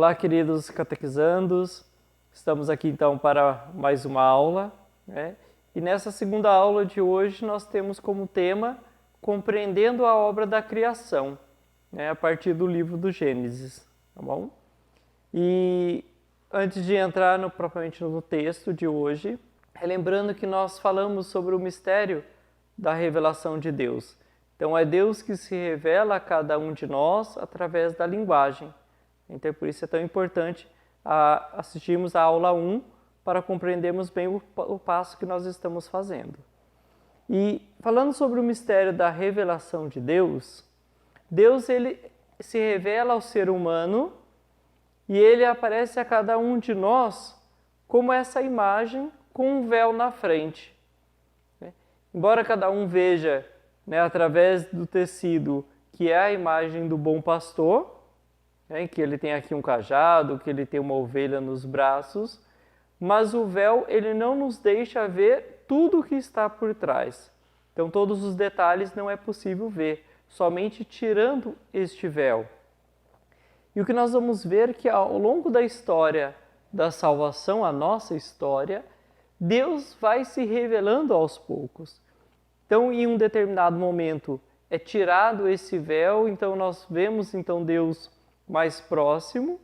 Olá, queridos catequizandos, estamos aqui então para mais uma aula, né? E nessa segunda aula de hoje nós temos como tema Compreendendo a Obra da Criação, né? A partir do livro do Gênesis, tá bom? E antes de entrar propriamente no texto de hoje, relembrando que nós falamos sobre o mistério da revelação de Deus. Então é Deus que se revela a cada um de nós através da linguagem. Então, por isso é tão importante assistirmos a aula 1 para compreendermos bem o passo que nós estamos fazendo. E falando sobre o mistério da revelação de Deus, Deus ele se revela ao ser humano e ele aparece a cada um de nós como essa imagem com um véu na frente. Embora cada um veja, através do tecido que é a imagem do bom pastor, que ele tem aqui um cajado, que ele tem uma ovelha nos braços, mas o véu ele não nos deixa ver tudo o que está por trás. Então todos os detalhes não é possível ver, somente tirando este véu. E o que nós vamos ver é que ao longo da história da salvação, a nossa história, Deus vai se revelando aos poucos. Então em um determinado momento é tirado esse véu, então nós vemos Deus mais próximo,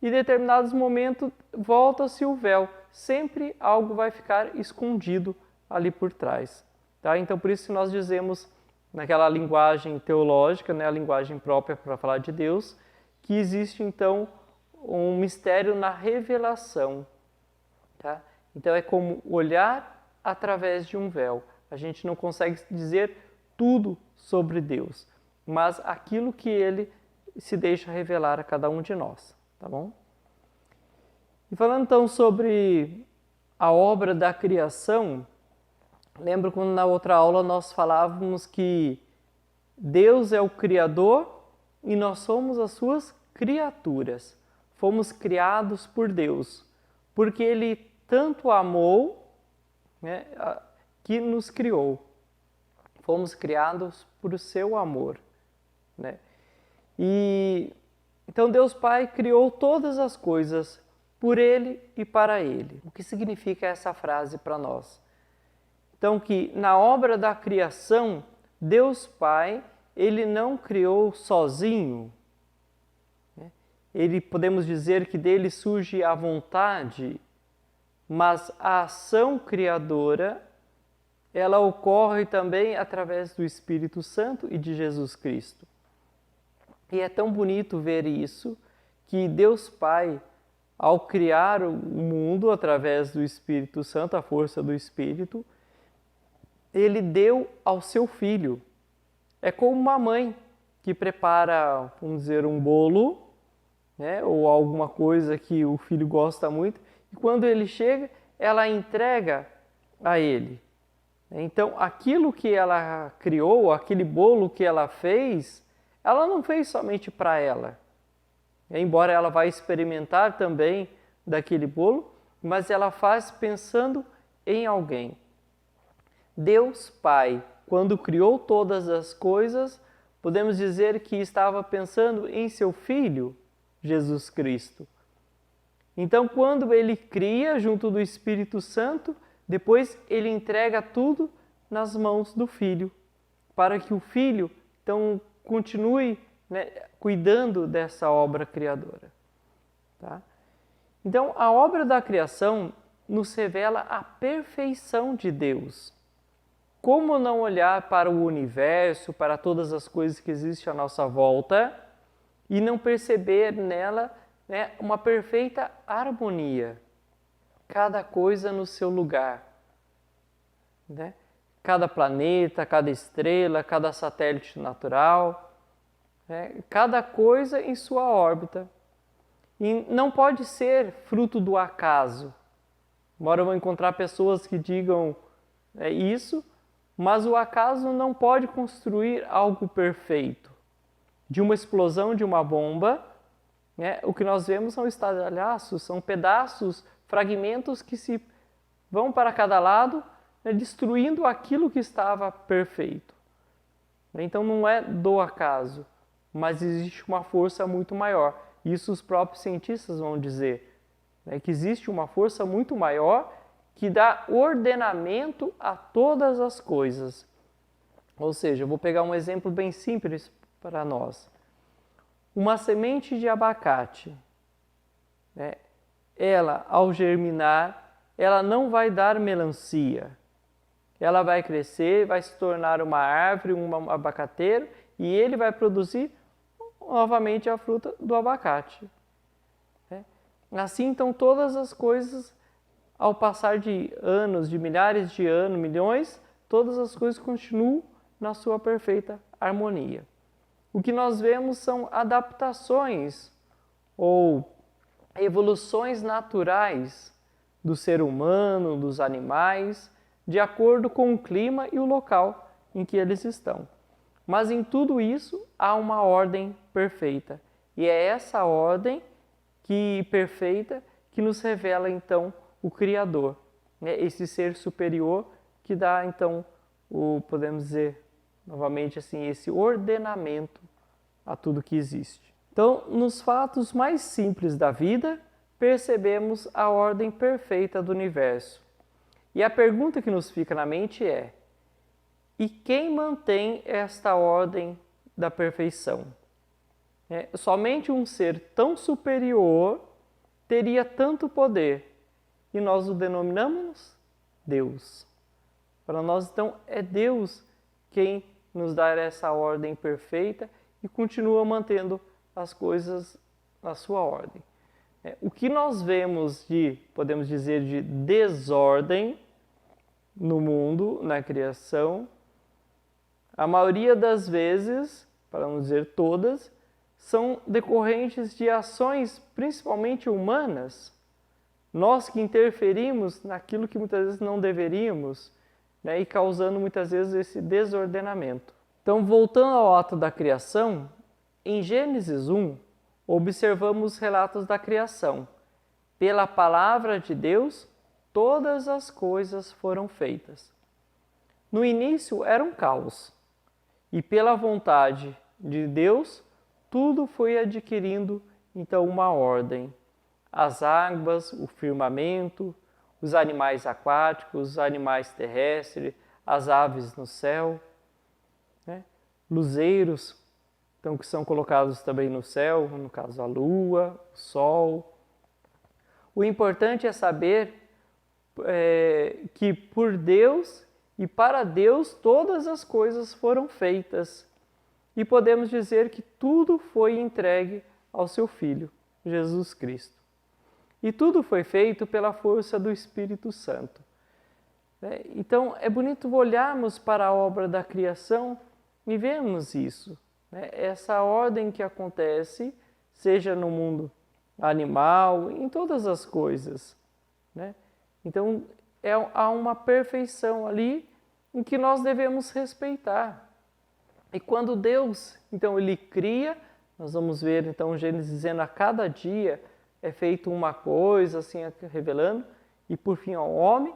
e em determinados momentos volta-se o véu. Sempre algo vai ficar escondido ali por trás. Tá? Então, por isso nós dizemos, naquela linguagem teológica, a linguagem própria para falar de Deus, que existe, então, um mistério na revelação. Tá? Então, é como olhar através de um véu. A gente não consegue dizer tudo sobre Deus, mas aquilo que Ele se deixa revelar a cada um de nós, tá bom? E falando então sobre a obra da criação, lembro quando na outra aula nós falávamos que Deus é o Criador e nós somos as suas criaturas. Fomos criados por Deus, porque Ele tanto amou, que nos criou. Fomos criados por seu amor, E então Deus Pai criou todas as coisas por Ele e para Ele. O que significa essa frase para nós? Então que na obra da criação, Deus Pai, Ele não criou sozinho. Ele, podemos dizer que dele surge a vontade, mas a ação criadora, ela ocorre também através do Espírito Santo e de Jesus Cristo. E é tão bonito ver isso, que Deus Pai, ao criar o mundo através do Espírito Santo, a força do Espírito, Ele deu ao seu Filho. É como uma mãe que prepara, vamos dizer, um bolo, ou alguma coisa que o filho gosta muito, e quando ele chega, ela entrega a ele. Então, aquilo que ela criou, aquele bolo que ela fez, ela não fez somente para ela. Embora ela vá experimentar também daquele bolo, mas ela faz pensando em alguém. Deus Pai, quando criou todas as coisas, podemos dizer que estava pensando em seu Filho, Jesus Cristo. Então, quando Ele cria junto do Espírito Santo, depois Ele entrega tudo nas mãos do Filho, para que o Filho, então, continue cuidando dessa obra criadora. Tá? Então, a obra da criação nos revela a perfeição de Deus. Como não olhar para o universo, para todas as coisas que existem à nossa volta e não perceber nela uma perfeita harmonia? Cada coisa no seu lugar. Cada planeta, cada estrela, cada satélite natural, cada coisa em sua órbita. E não pode ser fruto do acaso. Embora eu vou encontrar pessoas que digam isso, mas o acaso não pode construir algo perfeito. De uma explosão de uma bomba, o que nós vemos são estardalhaços, são pedaços, fragmentos que se vão para cada lado, destruindo aquilo que estava perfeito. Então não é do acaso, mas existe uma força muito maior. Isso os próprios cientistas vão dizer, né, que existe uma força muito maior que dá ordenamento a todas as coisas. Ou seja, eu vou pegar um exemplo bem simples para nós. Uma semente de abacate, né, ela, ao germinar, ela não vai dar melancia. Ela vai crescer, vai se tornar uma árvore, um abacateiro, e ele vai produzir novamente a fruta do abacate. Assim, então, todas as coisas, ao passar de anos, de milhares de anos, milhões, todas as coisas continuam na sua perfeita harmonia. O que nós vemos são adaptações ou evoluções naturais do ser humano, dos animais, de acordo com o clima e o local em que eles estão. Mas em tudo isso há uma ordem perfeita. E é essa ordem perfeita que nos revela então o Criador, né? Esse ser superior que dá então podemos dizer novamente assim, esse ordenamento a tudo que existe. Então, nos fatos mais simples da vida, percebemos a ordem perfeita do universo. E a pergunta que nos fica na mente é: e quem mantém esta ordem da perfeição? Somente um ser tão superior teria tanto poder, e nós o denominamos Deus. Para nós, então, é Deus quem nos dá essa ordem perfeita e continua mantendo as coisas na sua ordem. O que nós vemos podemos dizer, de desordem no mundo, na criação, a maioria das vezes, para não dizer todas, são decorrentes de ações principalmente humanas. Nós que interferimos naquilo que muitas vezes não deveríamos, né, e causando muitas vezes esse desordenamento. Então, voltando ao ato da criação, em Gênesis 1, observamos relatos da criação. Pela palavra de Deus, todas as coisas foram feitas. No início era um caos, e pela vontade de Deus, tudo foi adquirindo então uma ordem. As águas, o firmamento, os animais aquáticos, os animais terrestres, as aves no céu, né? Luzeiros, então, que são colocados também no céu, no caso a lua, o sol. O importante é saber que por Deus e para Deus todas as coisas foram feitas. E podemos dizer que tudo foi entregue ao seu Filho, Jesus Cristo. E tudo foi feito pela força do Espírito Santo. Então, é bonito olharmos para a obra da criação e vermos isso. Essa ordem que acontece, seja no mundo animal, em todas as coisas. Então, há uma perfeição ali em que nós devemos respeitar. E quando Deus, então, Ele cria, nós vamos ver, então, Gênesis dizendo, a cada dia é feito uma coisa, assim, revelando, e por fim ao homem,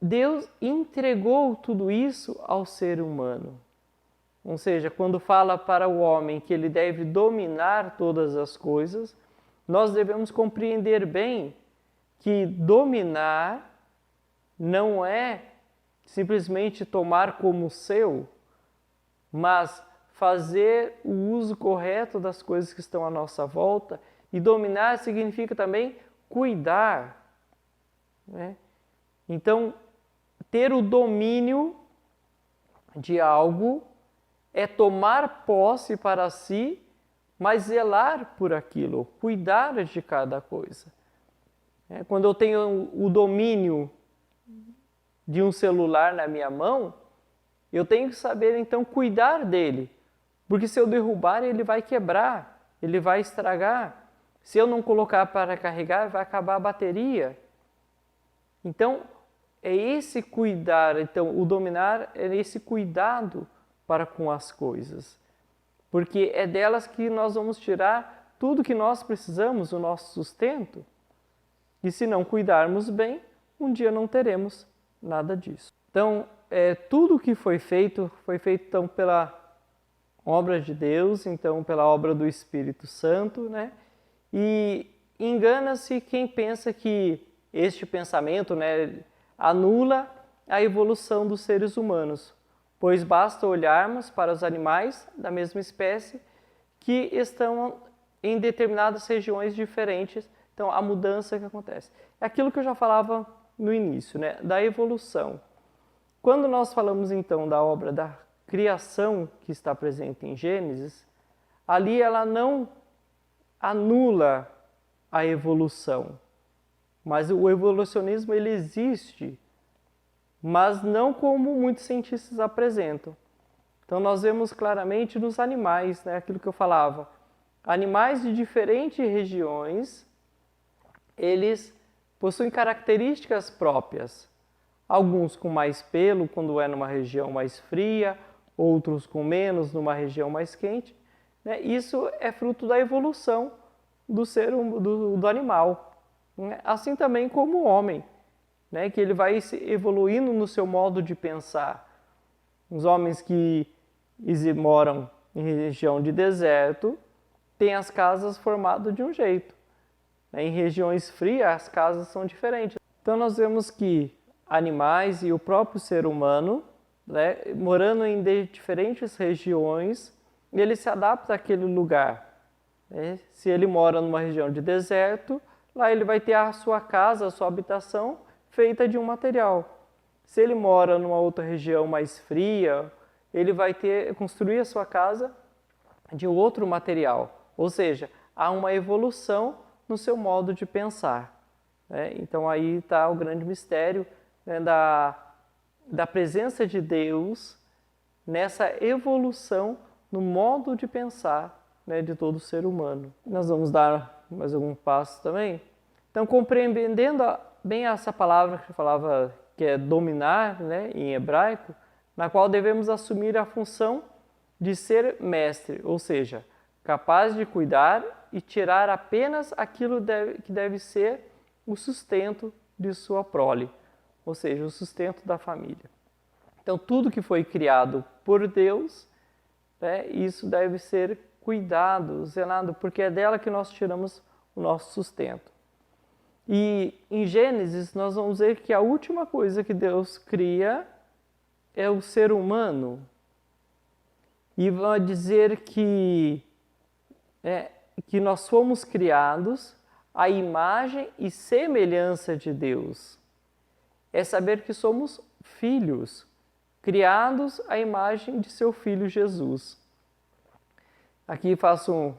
Deus entregou tudo isso ao ser humano. Ou seja, quando fala para o homem que ele deve dominar todas as coisas, nós devemos compreender bem que dominar não é simplesmente tomar como seu, mas fazer o uso correto das coisas que estão à nossa volta. E dominar significa também cuidar. Então, ter o domínio de algo é tomar posse para si, mas zelar por aquilo, cuidar de cada coisa. Quando eu tenho o domínio de um celular na minha mão, eu tenho que saber então cuidar dele, porque se eu derrubar ele vai quebrar, ele vai estragar. Se eu não colocar para carregar, vai acabar a bateria. Então, é esse cuidar, então o dominar é esse cuidado para com as coisas, porque é delas que nós vamos tirar tudo que nós precisamos, o nosso sustento. E se não cuidarmos bem, um dia não teremos nada disso. Então, tudo que foi feito então obra de Deus, então pela obra do Espírito Santo, né? E engana-se quem pensa que este pensamento, né, anula a evolução dos seres humanos, pois basta olharmos para os animais da mesma espécie que estão em determinadas regiões diferentes. Então, a mudança que acontece. É aquilo que eu já falava no início, né, da evolução. Quando nós falamos, então, da obra da criação que está presente em Gênesis, ali ela não anula a evolução, mas o evolucionismo ele existe, mas não como muitos cientistas apresentam. Então nós vemos claramente nos animais, né, aquilo que eu falava, animais de diferentes regiões, eles possuem características próprias, alguns com mais pelo quando é numa região mais fria, outros com menos numa região mais quente, né? Isso é fruto da evolução do animal, né? Assim também como o homem, né? Que ele vai se evoluindo no seu modo de pensar. Os homens que moram em região de deserto têm as casas formadas de um jeito, né? Em regiões frias as casas são diferentes. Então nós vemos que animais e o próprio ser humano, né, morando em diferentes regiões, ele se adapta àquele lugar. Né? Se ele mora numa região de deserto, lá ele vai ter a sua casa, a sua habitação feita de um material. Se ele mora numa outra região mais fria, ele vai construir a sua casa de outro material. Ou seja, há uma evolução no seu modo de pensar. Né? Então aí está o grande mistério, né, da presença de Deus nessa evolução no modo de pensar, né, de todo ser humano. Nós vamos dar mais algum passo também. Então, compreendendo bem essa palavra que eu falava, que é dominar, né, em hebraico, na qual devemos assumir a função de ser mestre, ou seja, capaz de cuidar e tirar apenas aquilo que deve ser o sustento de sua prole, ou seja, o sustento da família. Então, tudo que foi criado por Deus, né, isso deve ser cuidado, zelado, porque é dela que nós tiramos o nosso sustento. E em Gênesis, nós vamos ver que a última coisa que Deus cria é o ser humano. E vai dizer que nós fomos criados à imagem e semelhança de Deus. É saber que somos filhos, criados à imagem de seu Filho Jesus. Aqui faço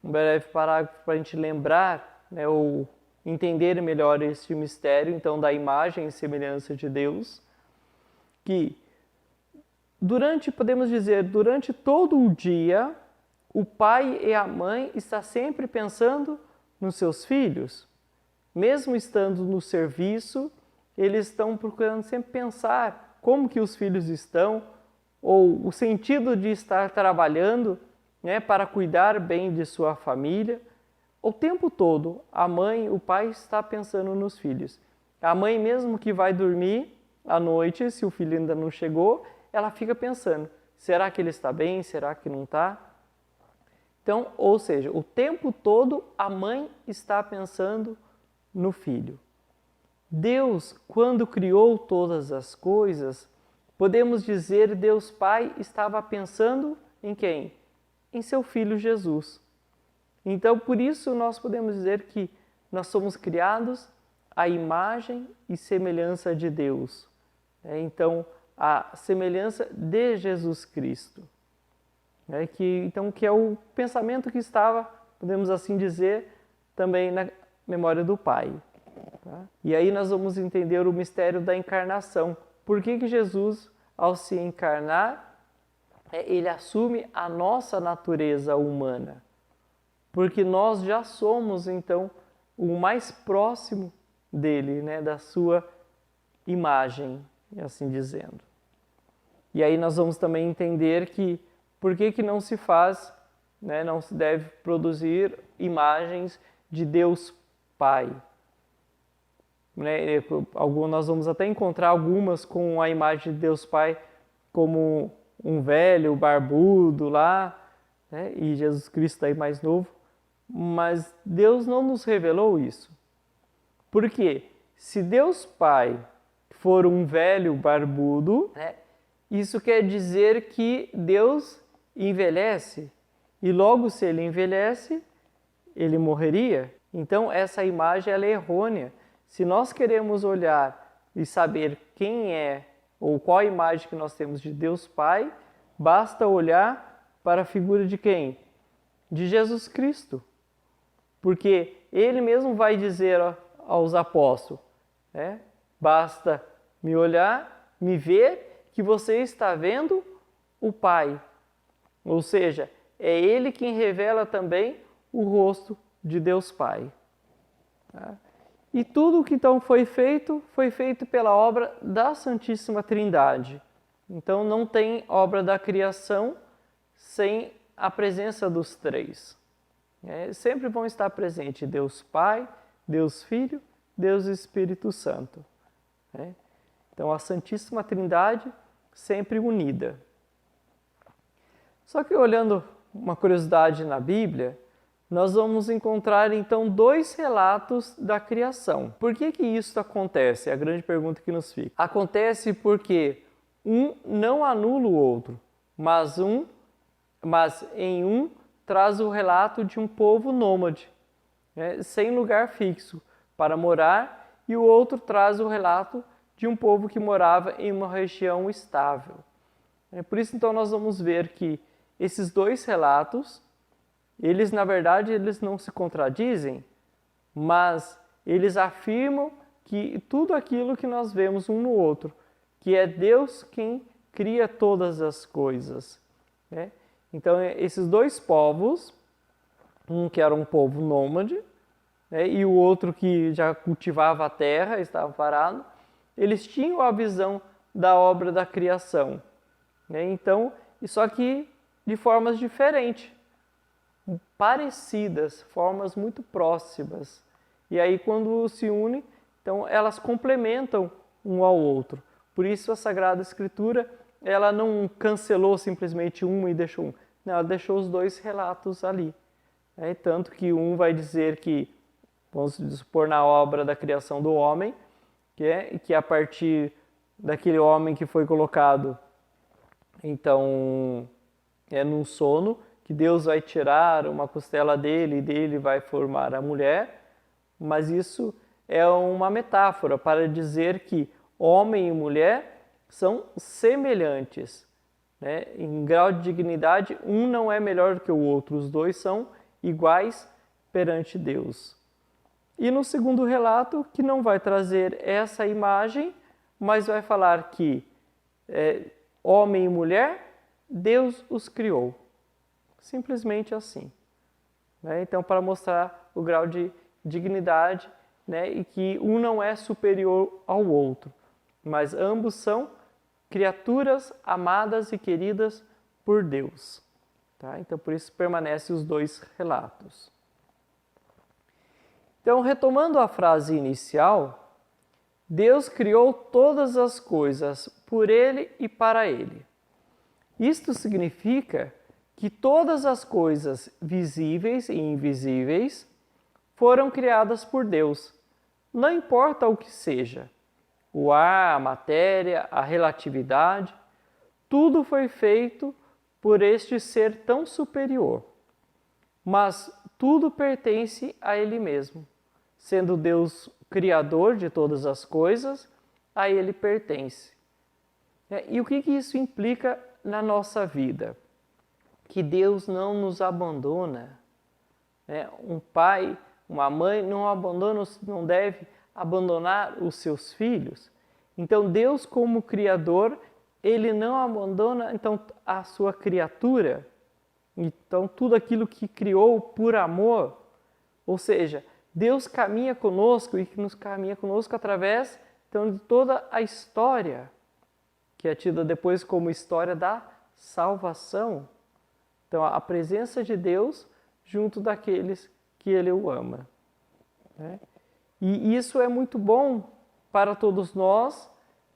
um breve parágrafo para a gente lembrar, né, ou entender melhor este mistério, então, da imagem e semelhança de Deus, que podemos dizer, durante todo o dia, o pai e a mãe estão sempre pensando nos seus filhos. Mesmo estando no serviço, eles estão procurando sempre pensar como que os filhos estão, ou o sentido de estar trabalhando, né, para cuidar bem de sua família. O tempo todo, a mãe, o pai está pensando nos filhos. A mãe, mesmo que vai dormir à noite, se o filho ainda não chegou, ela fica pensando, será que ele está bem, será que não está? Então, ou seja, o tempo todo a mãe está pensando no filho. Deus, quando criou todas as coisas, podemos dizer Deus Pai estava pensando em quem? Em seu Filho Jesus. Então, por isso nós podemos dizer que nós somos criados à imagem e semelhança de Deus. Então, a semelhança de Jesus Cristo. Que é o pensamento que estava, podemos assim dizer, também na memória do Pai. Tá? E aí nós vamos entender o mistério da encarnação. Por que Jesus, ao se encarnar, ele assume a nossa natureza humana? Porque nós já somos, então, o mais próximo dele, né, da sua imagem, assim dizendo. E aí nós vamos também entender que por que não se faz, né, não se deve produzir imagens de Deus Pai. Nós vamos até encontrar algumas com a imagem de Deus Pai como um velho barbudo lá, né? E Jesus Cristo aí mais novo. Mas Deus não nos revelou isso. Por quê? Se Deus Pai for um velho barbudo, né, isso quer dizer que Deus envelhece. E logo, se ele envelhece, ele morreria. Então, essa imagem ela é errônea. Se nós queremos olhar e saber quem é ou qual a imagem que nós temos de Deus Pai, basta olhar para a figura de quem? De Jesus Cristo. Porque ele mesmo vai dizer aos apóstolos, né? Basta me olhar, me ver, que você está vendo o Pai. Ou seja, é ele quem revela também o rosto de Deus Pai. Tá? E tudo o que então foi feito pela obra da Santíssima Trindade. Então não tem obra da criação sem a presença dos três. Sempre vão estar presentes Deus Pai, Deus Filho, Deus Espírito Santo. Então a Santíssima Trindade sempre unida. Só que olhando uma curiosidade na Bíblia, nós vamos encontrar então 2 relatos da criação. Por que isso acontece? É a grande pergunta que nos fica. Acontece porque um não anula o outro, mas em um traz o relato de um povo nômade, sem lugar fixo para morar, e o outro traz o relato de um povo que morava em uma região estável. Por isso então nós vamos ver que esses 2 relatos, eles na verdade eles não se contradizem, mas eles afirmam que tudo aquilo que nós vemos um no outro, que é Deus quem cria todas as coisas. Então esses 2 povos, um que era um povo nômade, e o outro que já cultivava a terra, estava parado, eles tinham a visão da obra da criação. Então, só que de formas diferentes, parecidas, formas muito próximas. E aí quando se unem, então elas complementam um ao outro. Por isso a Sagrada Escritura, ela não cancelou simplesmente um e deixou um. Não, ela deixou os 2 relatos ali. Tanto que um vai dizer que, vamos supor, na obra da criação do homem, que a partir daquele homem que foi colocado, então, num sono, que Deus vai tirar uma costela dele e dele vai formar a mulher, mas isso é uma metáfora para dizer que homem e mulher são semelhantes. Em grau de dignidade, um não é melhor do que o outro, os 2 são iguais perante Deus. E no segundo relato, que não vai trazer essa imagem, mas vai falar que homem e mulher, Deus os criou. Simplesmente assim. Então, para mostrar o grau de dignidade, e que um não é superior ao outro, mas ambos são criaturas amadas e queridas por Deus. Tá? Então, por isso permanecem os 2 relatos. Então, retomando a frase inicial, Deus criou todas as coisas por Ele e para Ele. Isto significa que todas as coisas visíveis e invisíveis foram criadas por Deus, não importa o que seja. O ar, a matéria, a relatividade, tudo foi feito por este ser tão superior. Mas tudo pertence a Ele mesmo. Sendo Deus criador de todas as coisas, a Ele pertence. E o que isso implica na nossa vida? Que Deus não nos abandona. Um pai, uma mãe não abandona, não deve abandonar os seus filhos. Então Deus, como Criador, Ele não abandona então a sua criatura. Então tudo aquilo que criou por amor, ou seja, Deus caminha conosco e que nos caminha conosco através então, de toda a história, que é tida depois como história da salvação. Então, a presença de Deus junto daqueles que Ele o ama. E isso é muito bom para todos nós,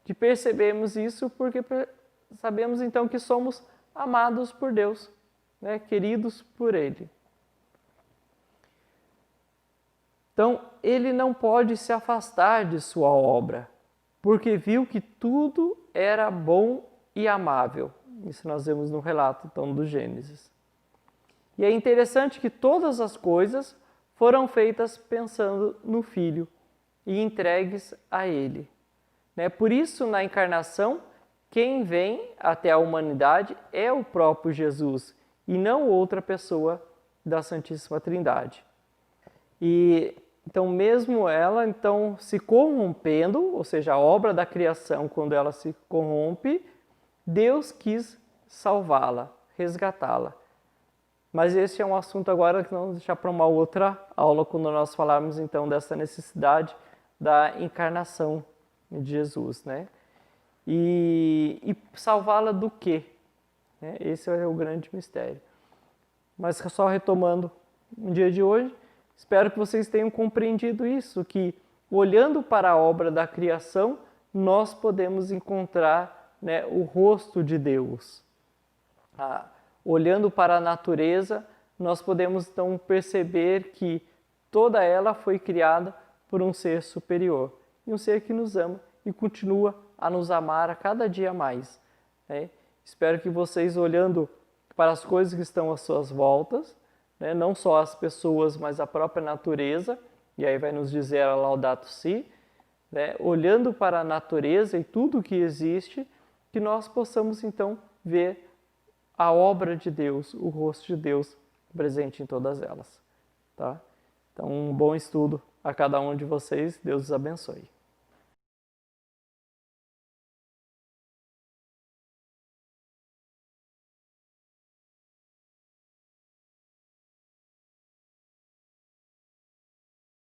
de percebermos isso, porque sabemos então que somos amados por Deus, né? Queridos por Ele. Então, ele não pode se afastar de sua obra, porque viu que tudo era bom e amável. Isso nós vemos no relato, então, do Gênesis. E é interessante que todas as coisas foram feitas pensando no Filho e entregues a Ele. Por isso, na encarnação, quem vem até a humanidade é o próprio Jesus e não outra pessoa da Santíssima Trindade. E então, mesmo ela se corrompendo, ou seja, a obra da criação, quando ela se corrompe, Deus quis salvá-la, resgatá-la. Mas esse é um assunto agora que vamos deixar para uma outra aula, quando nós falarmos então dessa necessidade da encarnação de Jesus, né? E salvá-la do quê? Esse é o grande mistério. Mas só retomando o dia de hoje, espero que vocês tenham compreendido isso, que olhando para a obra da criação, nós podemos encontrar, o rosto de Deus. Olhando para a natureza, nós podemos então perceber que toda ela foi criada por um ser superior, e um ser que nos ama e continua a nos amar a cada dia mais. Espero que vocês, olhando para as coisas que estão às suas voltas, não só as pessoas, mas a própria natureza, e aí vai nos dizer a Laudato Si, olhando para a natureza e tudo que existe, que nós possamos então ver a obra de Deus, o rosto de Deus presente em todas elas. Tá? Então, um bom estudo a cada um de vocês, Deus os abençoe.